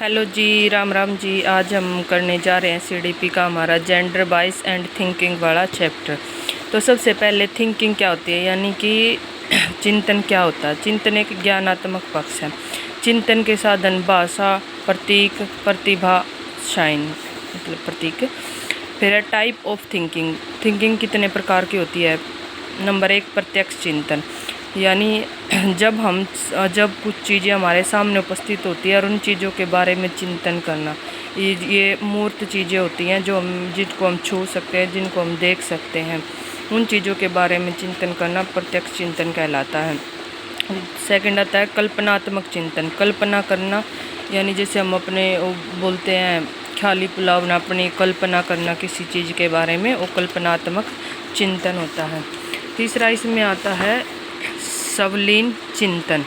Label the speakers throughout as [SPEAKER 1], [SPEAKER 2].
[SPEAKER 1] Hello जी, राम राम जी। आज हम करने जा रहे हैं सीडीपी का हमारा जेंडर बाइस एंड थिंकिंग वाला चैप्टर। तो सबसे पहले थिंकिंग क्या होती है, यानी कि चिंतन क्या होता है। चिंतन एक ज्ञानात्मक पक्ष है। चिंतन के साधन भाषा, प्रतीक, प्रतिभा, शाइन मतलब प्रतीक। फिर है टाइप ऑफ थिंकिंग। थिंकिंग कितने प्रकार की होती है। नंबर 1 प्रत्यक्ष चिंतन, यानी जब कुछ चीज़ें हमारे सामने उपस्थित होती है और उन चीज़ों के बारे में चिंतन करना। ये मूर्त चीज़ें होती हैं जिनको हम छू सकते हैं, जिनको हम देख सकते हैं, उन चीज़ों के बारे में चिंतन करना प्रत्यक्ष चिंतन कहलाता है। सेकंड आता है कल्पनात्मक चिंतन। कल्पना करना, यानी जैसे हम अपने बोलते हैं ख्याली पुलाव, अपनी कल्पना करना किसी चीज़ के बारे में, वो कल्पनात्मक चिंतन होता है। तीसरा इसमें आता है सवलीन चिंतन।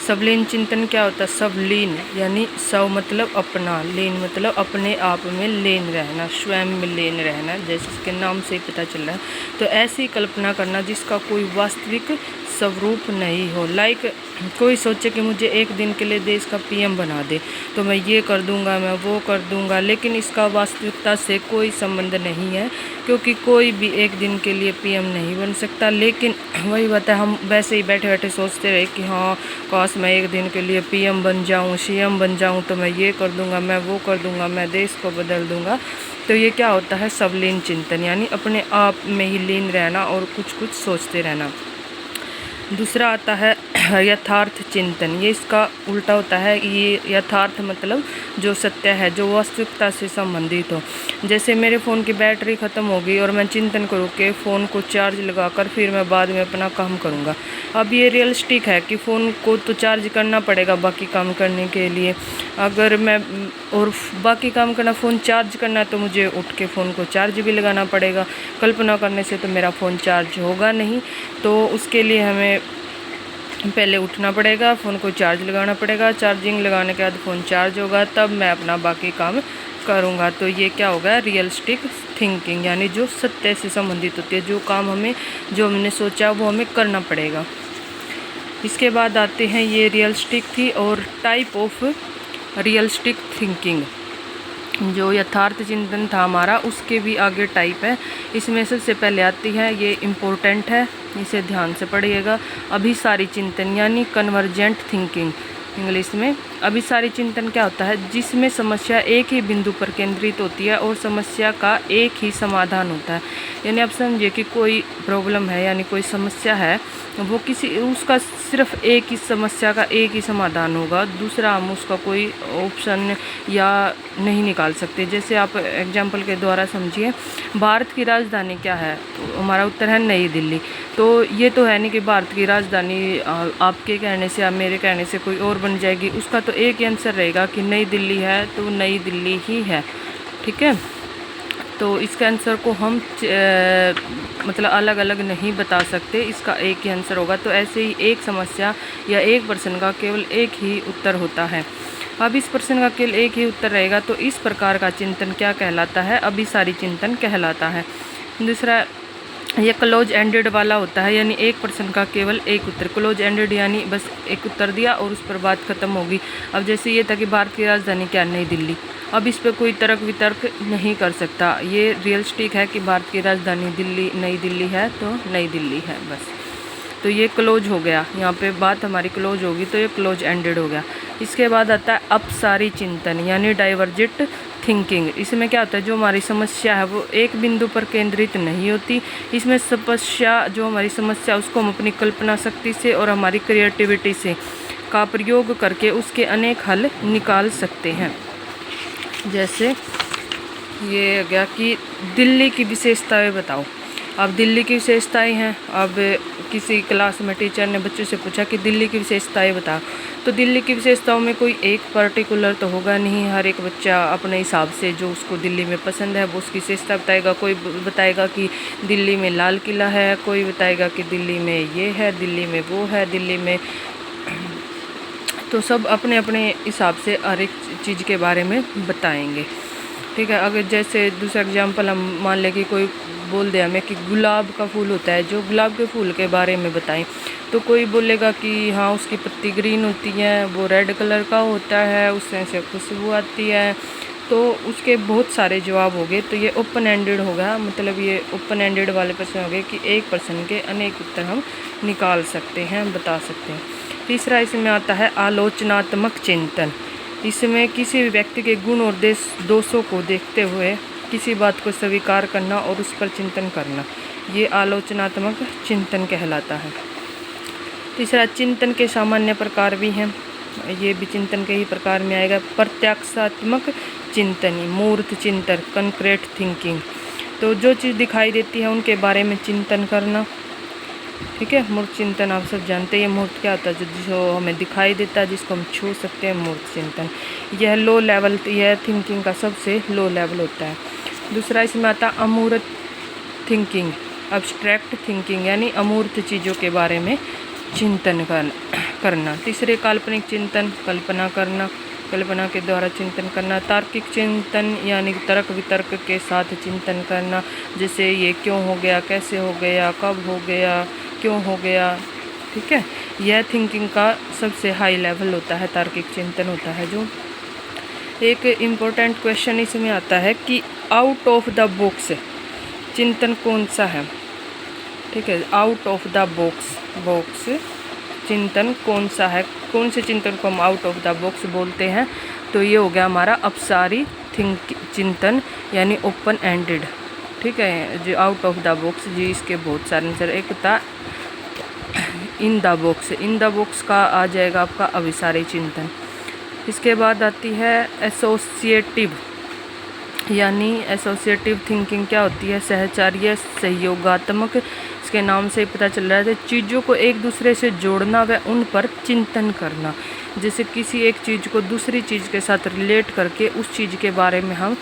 [SPEAKER 1] सवलीन चिंतन क्या होता है। सवलीन यानी सव मतलब अपना, लीन मतलब अपने आप में लीन रहना, स्वयं में लीन रहना, जैसे इसके नाम से ही पता चल रहा है। तो ऐसी कल्पना करना जिसका कोई वास्तविक स्वरूप नहीं हो। लाइक कोई सोचे कि मुझे एक दिन के लिए देश का पीएम बना दे, तो मैं ये कर दूंगा, मैं वो कर दूंगा, लेकिन इसका वास्तविकता से कोई संबंध नहीं है, क्योंकि कोई भी एक दिन के लिए पीएम नहीं बन सकता। लेकिन वही बात है, हम वैसे ही बैठे बैठे सोचते रहे कि हाँ काश मैं एक दिन के लिए पीएम बन जाऊँ, सीएम बन जाऊँ, तो मैं ये कर दूंगा, मैं वो कर दूंगा, मैं देश को बदल दूंगा। तो ये क्या होता है सवलीन चिंतन, यानी अपने आप में ही लीन रहना और कुछ कुछ सोचते रहना। दूसरा आता है यथार्थ चिंतन। ये इसका उल्टा होता है। ये यथार्थ मतलब जो सत्य है, जो वास्तविकता से संबंधित हो। जैसे मेरे फ़ोन की बैटरी ख़त्म हो गई और मैं चिंतन करूँ कि फ़ोन को चार्ज लगाकर फिर मैं बाद में अपना काम करूँगा। अब ये रियलिस्टिक है कि फ़ोन को तो चार्ज करना पड़ेगा बाकी काम करने के लिए। अगर मैं और बाकी काम करना, फ़ोन चार्ज करना है, तो मुझे उठ के फ़ोन को चार्ज भी लगाना पड़ेगा। कल्पना करने से तो मेरा फ़ोन चार्ज होगा नहीं, तो उसके लिए हमें पहले उठना पड़ेगा, फ़ोन को चार्ज लगाना पड़ेगा। चार्जिंग लगाने के बाद फ़ोन चार्ज होगा, तब मैं अपना बाकी काम करूँगा। तो ये क्या होगा रियलिस्टिक थिंकिंग, यानी जो सत्य से संबंधित होती है, जो काम जो हमने सोचा वो हमें करना पड़ेगा। इसके बाद आते हैं ये रियलिस्टिक थी और टाइप ऑफ रियलिस्टिक थिंकिंग। जो यथार्थ चिंतन था हमारा, उसके भी आगे टाइप है। इसमें सबसे पहले आती है, ये इम्पोर्टेंट है, इसे ध्यान से पढ़िएगा, अभिसारी चिंतन, यानी कन्वर्जेंट थिंकिंग इंग्लिश में। अभिसारी चिंतन क्या होता है, जिसमें समस्या एक ही बिंदु पर केंद्रित होती है और समस्या का एक ही समाधान होता है। यानी आप समझिए कि कोई प्रॉब्लम है, यानी कोई समस्या है, वो उसका सिर्फ एक ही समस्या का एक ही समाधान होगा, दूसरा हम उसका कोई ऑप्शन या नहीं निकाल सकते। जैसे आप एग्जाम्पल के द्वारा समझिए, भारत की राजधानी क्या है, तो हमारा उत्तर है नई दिल्ली। तो ये तो है नहीं कि भारत की राजधानी आपके कहने से या मेरे कहने से कोई और बन जाएगी। उसका तो एक ही आंसर रहेगा कि नई दिल्ली है तो नई दिल्ली ही है। ठीक है, तो इसके आंसर को हम मतलब अलग अलग नहीं बता सकते, इसका एक ही आंसर होगा। तो ऐसे ही एक समस्या या एक प्रश्न का केवल एक ही उत्तर होता है। अब इस प्रश्न का केवल एक ही उत्तर रहेगा, तो इस प्रकार का चिंतन क्या कहलाता है, अभिसारी चिंतन कहलाता है। दूसरा ये क्लोज एंडेड वाला होता है, यानी एक प्रश्न का केवल एक उत्तर। क्लोज एंडेड यानी बस एक उत्तर दिया और उस पर बात खत्म होगी। अब जैसे ये था कि भारत की राजधानी क्या, नई दिल्ली। अब इस पर कोई तर्क वितर्क नहीं कर सकता। ये रियलिस्टिक है कि भारत की राजधानी दिल्ली, नई दिल्ली है तो नई दिल्ली है, बस। तो ये क्लोज हो गया, यहाँ पे बात हमारी क्लोज होगी, तो ये क्लोज एंडेड हो गया। इसके बाद आता है अपसारी चिंतन, यानी डाइवर्जेंट थिंकिंग। इसमें क्या होता है, जो हमारी समस्या है वो एक बिंदु पर केंद्रित नहीं होती। इसमें जो हमारी समस्या उसको हम अपनी कल्पना शक्ति से और हमारी क्रिएटिविटी से का प्रयोग करके उसके अनेक हल निकाल सकते हैं। जैसे ये हो गया कि दिल्ली की विशेषताएं बताओ। अब दिल्ली की विशेषताएं हैं, अब किसी क्लास में टीचर ने बच्चों से पूछा कि दिल्ली की विशेषताएं बताओ, तो दिल्ली की विशेषताओं में कोई एक पर्टिकुलर तो होगा नहीं। हर एक बच्चा अपने हिसाब से जो उसको दिल्ली में पसंद है वो उसकी विशेषता बताएगा। कोई बताएगा कि दिल्ली में लाल किला है, कोई बताएगा कि दिल्ली में ये है, दिल्ली में वो है, दिल्ली में तो सब अपने अपने हिसाब से हर एक चीज़ के बारे में बताएंगे। ठीक है, अगर जैसे दूसरा एग्जांपल हम मान लें कि कोई बोल दे हमें कि गुलाब का फूल होता है, जो गुलाब के फूल के बारे में बताएं, तो कोई बोलेगा कि हाँ उसकी पत्ती ग्रीन होती है, वो रेड कलर का होता है, उससे से खुशबू आती है। तो उसके बहुत सारे जवाब हो गए। तो ये ओपन एंडेड होगा, मतलब ये ओपन एंडेड वाले प्रश्न हो गए कि एक प्रश्न के अनेक उत्तर हम निकाल सकते हैं, बता सकते हैं। तीसरा इसमें आता है आलोचनात्मक चिंतन। इसमें किसी भी व्यक्ति के गुण और दोषों को देखते हुए किसी बात को स्वीकार करना और उस पर चिंतन करना, ये आलोचनात्मक चिंतन कहलाता है। तीसरा चिंतन के सामान्य प्रकार भी हैं, ये भी चिंतन के ही प्रकार में आएगा। प्रत्यक्षात्मक चिंतन, मूर्त चिंतन, कंक्रीट थिंकिंग। तो जो चीज़ दिखाई देती है उनके बारे में चिंतन करना, ठीक है। मूर्त चिंतन आप सब जानते हैं, मूर्त क्या होता है, जो हमें दिखाई देता है, जिसको हम छू सकते हैं, मूर्त चिंतन। यह लो लेवल, यह थिंकिंग का सबसे लो लेवल होता है। दूसरा इसमें आता है अमूर्त थिंकिंग, अब्स्ट्रैक्ट थिंकिंग, यानी अमूर्त चीज़ों के बारे में चिंतन करना। तीसरे काल्पनिक चिंतन, कल्पना करना, कल्पना के द्वारा चिंतन करना। तार्किक चिंतन यानी तर्क वितर्क के साथ चिंतन करना, जैसे ये क्यों हो गया, कैसे हो गया, कब हो गया, क्यों हो गया, ठीक है। यह थिंकिंग का सबसे हाई लेवल होता है, तार्किक चिंतन होता है जो। एक इम्पोर्टेंट क्वेश्चन इसमें आता है कि आउट ऑफ द बॉक्स चिंतन कौन सा है, ठीक है। आउट ऑफ द बॉक्स चिंतन कौन सा है, कौन से चिंतन को हम आउट ऑफ द बॉक्स बोलते हैं। तो ये हो गया हमारा अपसारी चिंतन, यानी ओपन एंडेड, ठीक है। जो आउट ऑफ द बॉक्स, जी इसके बहुत सारे आंसर। एक होता in the box, in the box का आ जाएगा आपका अभिसारी चिंतन। इसके बाद आती है एसोसिएटिव, यानी एसोसिएटिव थिंकिंग क्या होती है, सहचार्य सहयोगात्मक। इसके नाम से पता चल रहा है चीज़ों को एक दूसरे से जोड़ना व उन पर चिंतन करना। जैसे किसी एक चीज़ को दूसरी चीज़ के साथ रिलेट करके उस चीज़ के बारे में हम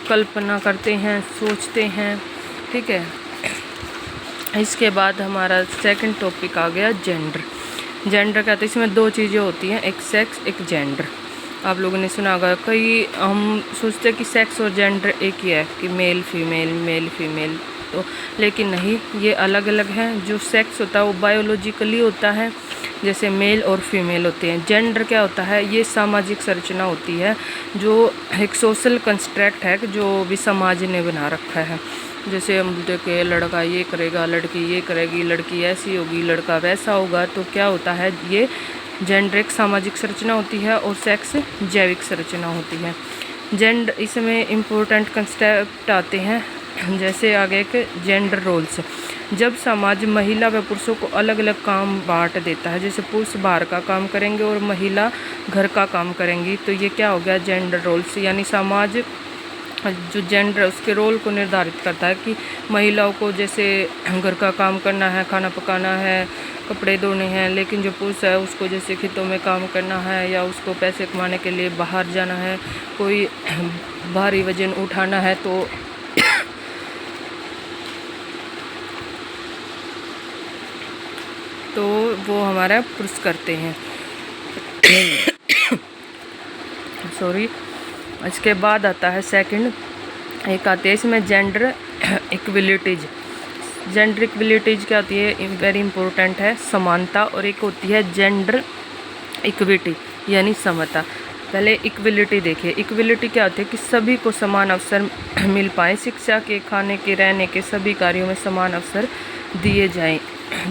[SPEAKER 1] कल्पना करते हैं, सोचते हैं, ठीक है। इसके बाद हमारा सेकंड टॉपिक आ गया जेंडर। जेंडर क्या होता है, इसमें दो चीज़ें होती हैं, एक सेक्स एक जेंडर। आप लोगों ने सुना होगा, कई हम सोचते हैं कि सेक्स और जेंडर एक ही है, कि मेल फीमेल, तो लेकिन नहीं, ये अलग अलग हैं। जो सेक्स होता है वो बायोलॉजिकली होता है, जैसे मेल और फीमेल होते हैं। जेंडर क्या होता है, ये सामाजिक संरचना होती है, जो एक सोशल कंस्ट्रक्ट है जो भी समाज ने बना रखा है। जैसे हम देखें, लड़का ये करेगा, लड़की ये करेगी, लड़की ऐसी होगी, लड़का वैसा होगा। तो क्या होता है, ये जेंडर एक सामाजिक संरचना होती है और सेक्स जैविक संरचना होती है। जेंडर, इसमें इम्पोर्टेंट कंसेप्ट आते हैं, जैसे आगे एक जेंडर रोल्स। जब समाज महिला व पुरुषों को अलग अलग काम बांट देता है, जैसे पुरुष बाहर का काम करेंगे और महिला घर का काम करेंगी, तो ये क्या हो गया, जेंडर रोल्स। यानी समाज जो जेंडर है उसके रोल को निर्धारित करता है कि महिलाओं को जैसे घर का काम करना है, खाना पकाना है, कपड़े धोने हैं, लेकिन जो पुरुष है उसको जैसे खेतों में काम करना है, या उसको पैसे कमाने के लिए बाहर जाना है, कोई भारी वजन उठाना है, तो वो हमारा पुरुष करते हैं। सॉरी। इसके बाद आता है सेकंड, एक आती है इसमें जेंडर इक्वलिटीज। जेंडर इक्वलिटीज क्या होती है, वेरी इंपॉर्टेंट है, समानता। और एक होती है जेंडर इक्विटी, यानी समता। पहले इक्वलिटी देखिए, इक्वलिटी क्या होती है कि सभी को समान अवसर मिल पाए, शिक्षा के, खाने के, रहने के सभी कार्यों में समान अवसर दिए जाएं।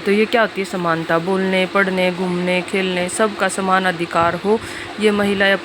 [SPEAKER 1] तो ये क्या होती है, समानता। बोलने, पढ़ने, घूमने, खेलने, सबका समान अधिकार हो, ये महिला या